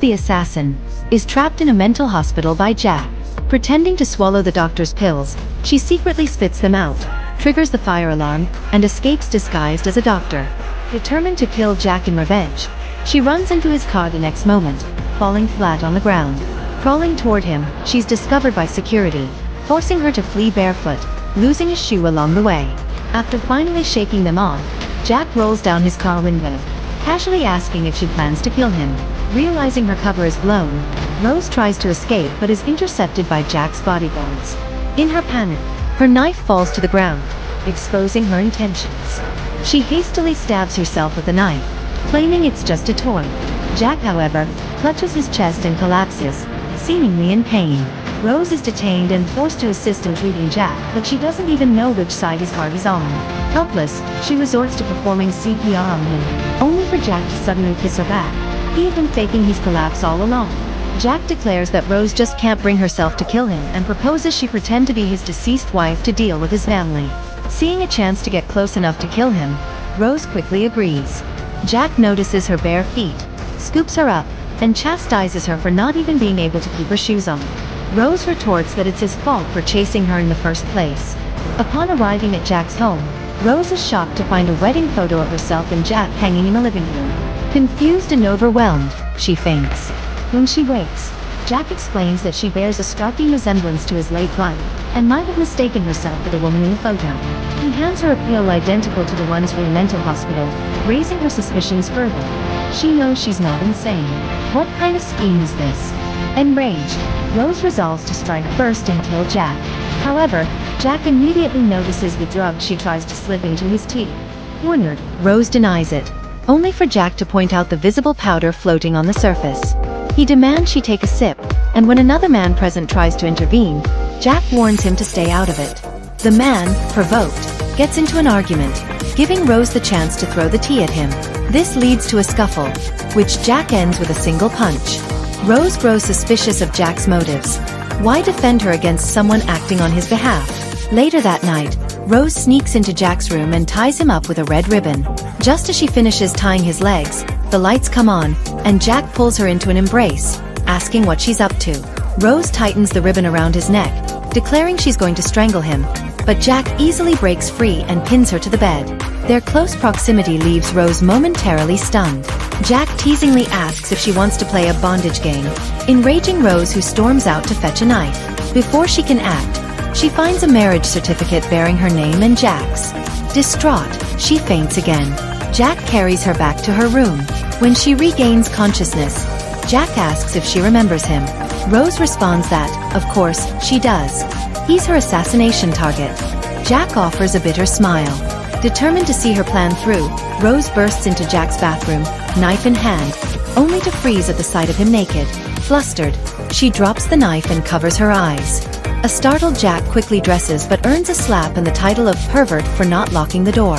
the assassin, is trapped in a mental hospital by Jack. Pretending to swallow the doctor's pills, she secretly spits them out, triggers the fire alarm, and escapes disguised as a doctor. Determined to kill Jack in revenge, she runs into his car the next moment, falling flat on the ground. Crawling toward him, she's discovered by security, forcing her to flee barefoot, losing a shoe along the way. After finally shaking them off, Jack rolls down his car window, casually asking if she plans to kill him. Realizing her cover is blown, Rose tries to escape but is intercepted by Jack's bodyguards. In her panic, her knife falls to the ground, exposing her intentions. She hastily stabs herself with the knife, claiming it's just a toy. Jack, however, clutches his chest and collapses, seemingly in pain. Rose is detained and forced to assist in treating Jack, but she doesn't even know which side his heart is on. Helpless, she resorts to performing CPR on him, only for Jack to suddenly kiss her back. He had been faking his collapse all along. Jack declares that Rose just can't bring herself to kill him and proposes she pretend to be his deceased wife to deal with his family. Seeing a chance to get close enough to kill him, Rose quickly agrees. Jack notices her bare feet, scoops her up, and chastises her for not even being able to keep her shoes on. Rose retorts that it's his fault for chasing her in the first place. Upon arriving at Jack's home, Rose is shocked to find a wedding photo of herself and Jack hanging in the living room. Confused and overwhelmed, she faints. When she wakes, Jack explains that she bears a striking resemblance to his late wife, and might have mistaken herself for the woman in the photo. He hands her a pill identical to the ones from the mental hospital, raising her suspicions further. She knows she's not insane. What kind of scheme is this? Enraged, Rose resolves to strike first and kill Jack. However, Jack immediately notices the drug she tries to slip into his tea. Cornered, Rose denies it, only for Jack to point out the visible powder floating on the surface. He demands she take a sip, and when another man present tries to intervene, Jack warns him to stay out of it. The man, provoked, gets into an argument, giving Rose the chance to throw the tea at him. This leads to a scuffle, which Jack ends with a single punch. Rose grows suspicious of Jack's motives. Why defend her against someone acting on his behalf? Later that night, Rose sneaks into Jack's room and ties him up with a red ribbon. Just as she finishes tying his legs, the lights come on, and Jack pulls her into an embrace, asking what she's up to. Rose tightens the ribbon around his neck, declaring she's going to strangle him, but Jack easily breaks free and pins her to the bed. Their close proximity leaves Rose momentarily stunned. Jack teasingly asks if she wants to play a bondage game, enraging Rose, who storms out to fetch a knife. Before she can act, she finds a marriage certificate bearing her name and Jack's. Distraught, she faints again. Jack carries her back to her room. When she regains consciousness, Jack asks if she remembers him. Rose responds that, of course, she does. He's her assassination target. Jack offers a bitter smile. Determined to see her plan through, Rose bursts into Jack's bathroom, knife in hand, only to freeze at the sight of him naked. Flustered, she drops the knife and covers her eyes. A startled Jack quickly dresses but earns a slap and the title of pervert for not locking the door.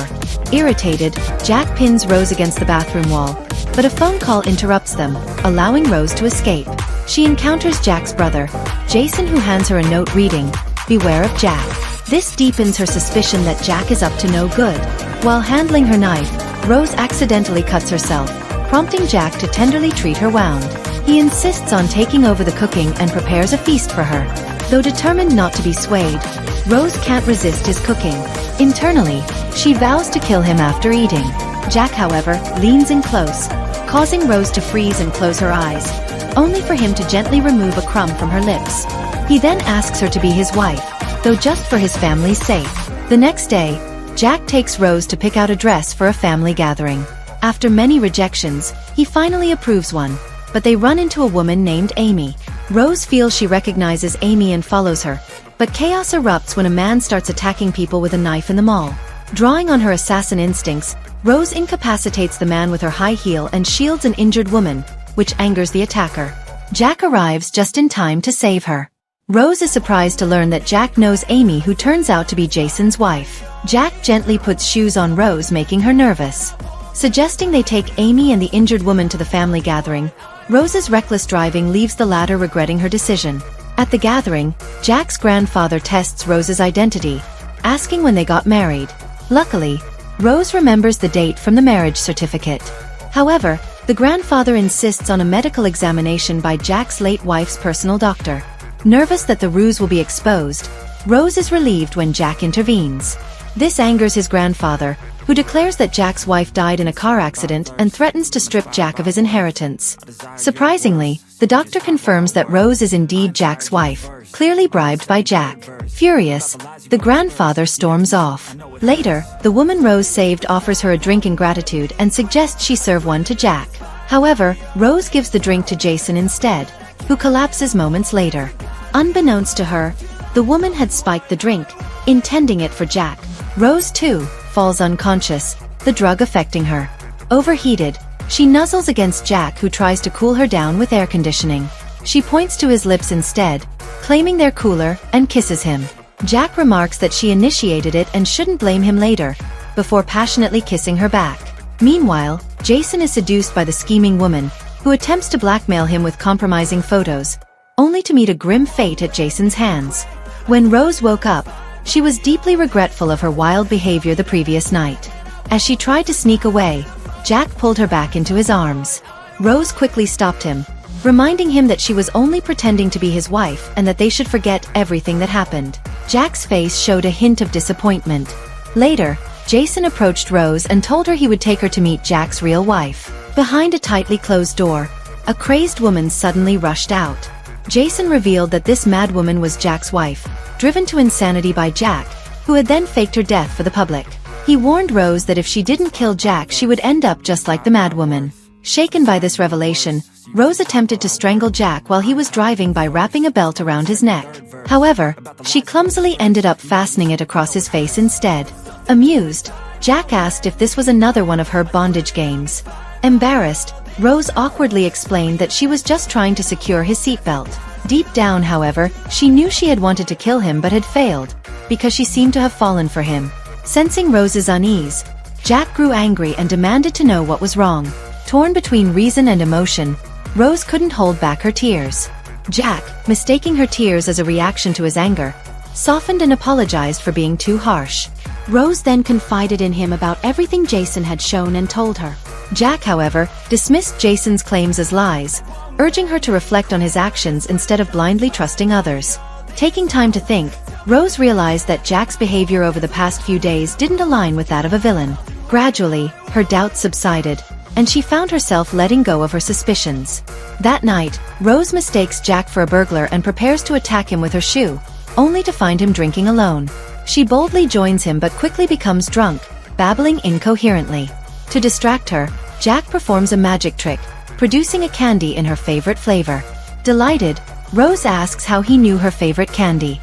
Irritated, Jack pins Rose against the bathroom wall, but a phone call interrupts them, allowing Rose to escape. She encounters Jack's brother, Jason, who hands her a note reading, "Beware of Jack." This deepens her suspicion that Jack is up to no good. While handling her knife, Rose accidentally cuts herself, prompting Jack to tenderly treat her wound. He insists on taking over the cooking and prepares a feast for her. Though determined not to be swayed, Rose can't resist his cooking. Internally, she vows to kill him after eating. Jack, however, leans in close, causing Rose to freeze and close her eyes, only for him to gently remove a crumb from her lips. He then asks her to be his wife, though just for his family's sake. The next day, Jack takes Rose to pick out a dress for a family gathering. After many rejections, he finally approves one, but they run into a woman named Amy. Rose feels she recognizes Amy and follows her, but chaos erupts when a man starts attacking people with a knife in the mall. Drawing on her assassin instincts, Rose incapacitates the man with her high heel and shields an injured woman, which angers the attacker. Jack arrives just in time to save her. Rose is surprised to learn that Jack knows Amy, who turns out to be Jason's wife. Jack gently puts shoes on Rose, making her nervous. Suggesting they take Amy and the injured woman to the family gathering, Rose's reckless driving leaves the latter regretting her decision. At the gathering, Jack's grandfather tests Rose's identity, asking when they got married. Luckily, Rose remembers the date from the marriage certificate. However, The grandfather insists on a medical examination by Jack's late wife's personal doctor. Nervous that the ruse will be exposed, Rose is relieved when Jack intervenes. This angers his grandfather, who declares that Jack's wife died in a car accident and threatens to strip Jack of his inheritance. Surprisingly, the doctor confirms that Rose is indeed Jack's wife, clearly bribed by Jack. Furious, the grandfather storms off. Later, the woman Rose saved offers her a drink in gratitude and suggests she serve one to Jack. However, Rose gives the drink to Jason instead, who collapses moments later. Unbeknownst to her, the woman had spiked the drink, intending it for Jack. Rose, too, falls unconscious, the drug affecting her. Overheated, she nuzzles against Jack, who tries to cool her down with air conditioning. She points to his lips instead, claiming they're cooler, and kisses him. Jack remarks that she initiated it and shouldn't blame him later, before passionately kissing her back. Meanwhile, Jason is seduced by the scheming woman, who attempts to blackmail him with compromising photos, only to meet a grim fate at Jason's hands. When Rose woke up, she was deeply regretful of her wild behavior the previous night. As she tried to sneak away, Jack pulled her back into his arms. Rose quickly stopped him, reminding him that she was only pretending to be his wife and that they should forget everything that happened. Jack's face showed a hint of disappointment. Later, Jason approached Rose and told her he would take her to meet Jack's real wife. Behind a tightly closed door, a crazed woman suddenly rushed out. Jason revealed that this mad woman was Jack's wife, driven to insanity by Jack, who had then faked her death for the public. He warned Rose that if she didn't kill Jack, she would end up just like the mad woman. Shaken by this revelation, Rose attempted to strangle Jack while he was driving by wrapping a belt around his neck. However, she clumsily ended up fastening it across his face instead. Amused, Jack asked if this was another one of her bondage games. Embarrassed, Rose awkwardly explained that she was just trying to secure his seatbelt. Deep down, however, she knew she had wanted to kill him but had failed, because she seemed to have fallen for him. Sensing Rose's unease, Jack grew angry and demanded to know what was wrong. Torn between reason and emotion, Rose couldn't hold back her tears. Jack, mistaking her tears as a reaction to his anger, softened and apologized for being too harsh. Rose then confided in him about everything Jason had shown and told her. Jack, however, dismissed Jason's claims as lies, urging her to reflect on his actions instead of blindly trusting others. Taking time to think, Rose realized that Jack's behavior over the past few days didn't align with that of a villain. Gradually, her doubts subsided, and she found herself letting go of her suspicions. That night, Rose mistakes Jack for a burglar and prepares to attack him with her shoe, only to find him drinking alone. She boldly joins him but quickly becomes drunk, babbling incoherently. To distract her, Jack performs a magic trick, producing a candy in her favorite flavor. Delighted, Rose asks how he knew her favorite candy.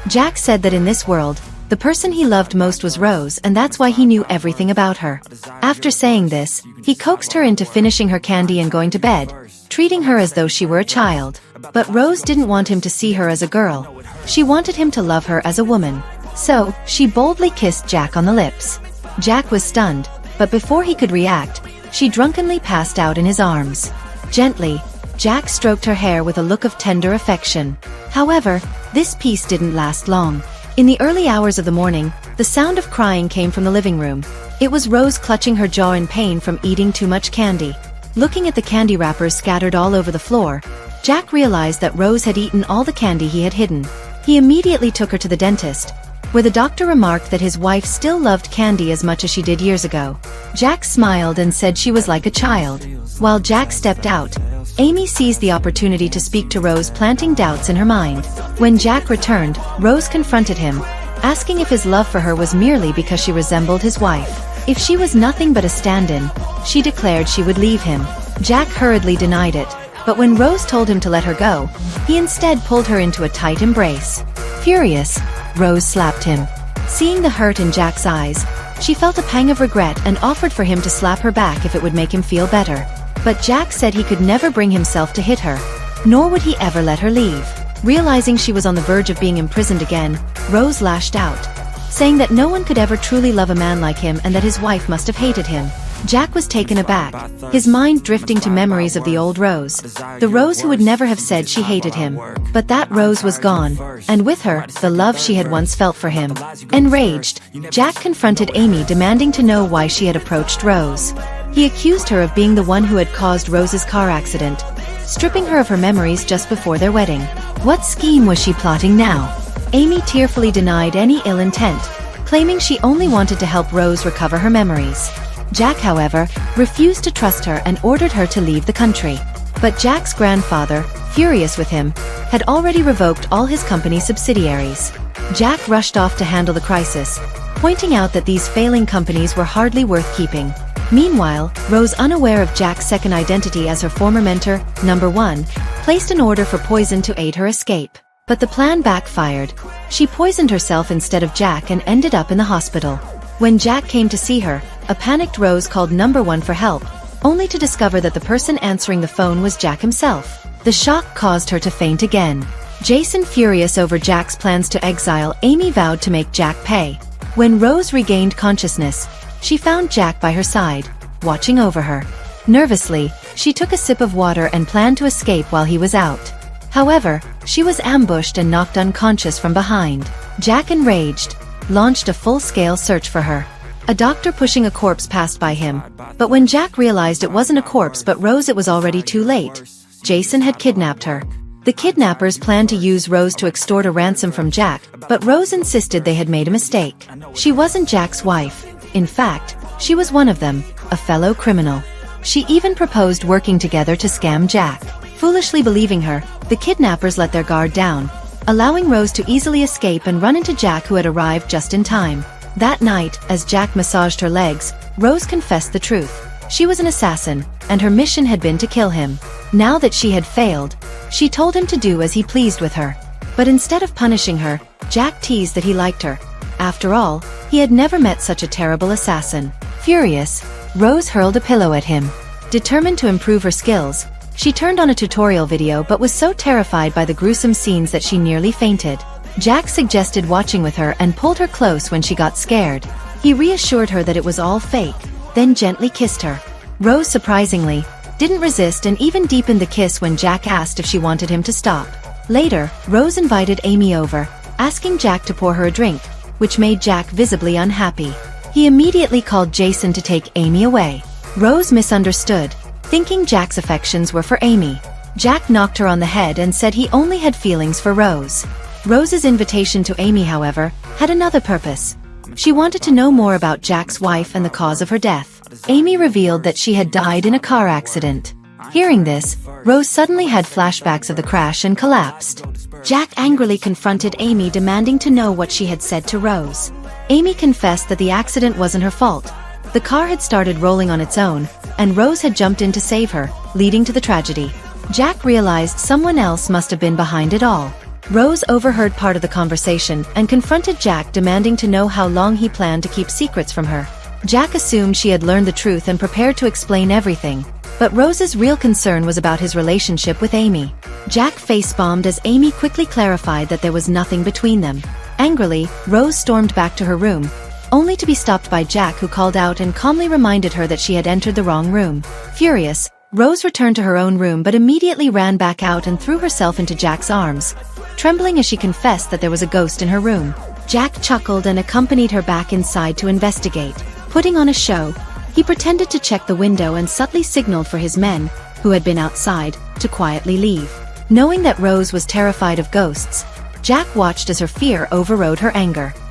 Jack said that in this world, the person he loved most was Rose, and that's why he knew everything about her. After saying this, he coaxed her into finishing her candy and going to bed, treating her as though she were a child. But Rose didn't want him to see her as a girl. She wanted him to love her as a woman. So, she boldly kissed Jack on the lips. Jack was stunned, but before he could react, she drunkenly passed out in his arms. Gently, Jack stroked her hair with a look of tender affection. However, this peace didn't last long. In the early hours of the morning, the sound of crying came from the living room. It was Rose clutching her jaw in pain from eating too much candy. Looking at the candy wrappers scattered all over the floor, Jack realized that Rose had eaten all the candy he had hidden. He immediately took her to the dentist, where the doctor remarked that his wife still loved candy as much as she did years ago. Jack smiled and said she was like a child. While Jack stepped out, Amy seized the opportunity to speak to Rose, planting doubts in her mind. When Jack returned, Rose confronted him, asking if his love for her was merely because she resembled his wife. If she was nothing but a stand-in, she declared she would leave him. Jack hurriedly denied it, but when Rose told him to let her go, he instead pulled her into a tight embrace. Furious, Rose slapped him. Seeing the hurt in Jack's eyes, she felt a pang of regret and offered for him to slap her back if it would make him feel better. But Jack said he could never bring himself to hit her, nor would he ever let her leave. Realizing she was on the verge of being imprisoned again, Rose lashed out, saying that no one could ever truly love a man like him and that his wife must have hated him. Jack was taken aback, his mind drifting to memories of the old Rose, the Rose who would never have said she hated him. But that Rose was gone, and with her, the love she had once felt for him. Enraged, Jack confronted Amy, demanding to know why she had approached Rose. He accused her of being the one who had caused Rose's car accident, stripping her of her memories just before their wedding. What scheme was she plotting now? Amy tearfully denied any ill intent, claiming she only wanted to help Rose recover her memories. Jack, however, refused to trust her and ordered her to leave the country. But Jack's grandfather, furious with him, had already revoked all his company's subsidiaries. Jack rushed off to handle the crisis, pointing out that these failing companies were hardly worth keeping. Meanwhile, Rose, unaware of Jack's second identity as her former mentor, Number 1, placed an order for poison to aid her escape. But the plan backfired. She poisoned herself instead of Jack and ended up in the hospital. When Jack came to see her, a panicked Rose called Number 1 for help, only to discover that the person answering the phone was Jack himself. The shock caused her to faint again. Jason, furious over Jack's plans to exile Amy, vowed to make Jack pay. When Rose regained consciousness, she found Jack by her side, watching over her. Nervously, she took a sip of water and planned to escape while he was out. However, she was ambushed and knocked unconscious from behind. Jack, enraged, launched a full-scale search for her. A doctor pushing a corpse passed by him, but when Jack realized it wasn't a corpse but Rose, it was already too late. Jason had kidnapped her. The kidnappers planned to use Rose to extort a ransom from Jack, but Rose insisted they had made a mistake. She wasn't Jack's wife. In fact, she was one of them, a fellow criminal. She even proposed working together to scam Jack. Foolishly believing her, the kidnappers let their guard down, allowing Rose to easily escape and run into Jack, who had arrived just in time. That night, as Jack massaged her legs, Rose confessed the truth. She was an assassin, and her mission had been to kill him. Now that she had failed, she told him to do as he pleased with her. But instead of punishing her, Jack teased that he liked her. After all, he had never met such a terrible assassin. Furious, Rose hurled a pillow at him. Determined to improve her skills, she turned on a tutorial video but was so terrified by the gruesome scenes that she nearly fainted. Jack suggested watching with her and pulled her close when she got scared. He reassured her that it was all fake, then gently kissed her. Rose, surprisingly, didn't resist and even deepened the kiss when Jack asked if she wanted him to stop. Later, Rose invited Amy over, asking Jack to pour her a drink, which made Jack visibly unhappy. He immediately called Jason to take Amy away. Rose misunderstood, thinking Jack's affections were for Amy. Jack knocked her on the head and said he only had feelings for Rose. Rose's invitation to Amy, however, had another purpose. She wanted to know more about Jack's wife and the cause of her death. Amy revealed that she had died in a car accident. Hearing this, Rose suddenly had flashbacks of the crash and collapsed. Jack angrily confronted Amy, demanding to know what she had said to Rose. Amy confessed that the accident wasn't her fault. The car had started rolling on its own, and Rose had jumped in to save her, leading to the tragedy. Jack realized someone else must have been behind it all. Rose overheard part of the conversation and confronted Jack, demanding to know how long he planned to keep secrets from her. Jack assumed she had learned the truth and prepared to explain everything, but Rose's real concern was about his relationship with Amy. Jack face-bombed as Amy quickly clarified that there was nothing between them. Angrily, Rose stormed back to her room, only to be stopped by Jack, who called out and calmly reminded her that she had entered the wrong room. Furious, Rose returned to her own room but immediately ran back out and threw herself into Jack's arms, trembling as she confessed that there was a ghost in her room. Jack chuckled and accompanied her back inside to investigate. Putting on a show, he pretended to check the window and subtly signaled for his men, who had been outside, to quietly leave. Knowing that Rose was terrified of ghosts, Jack watched as her fear overrode her anger.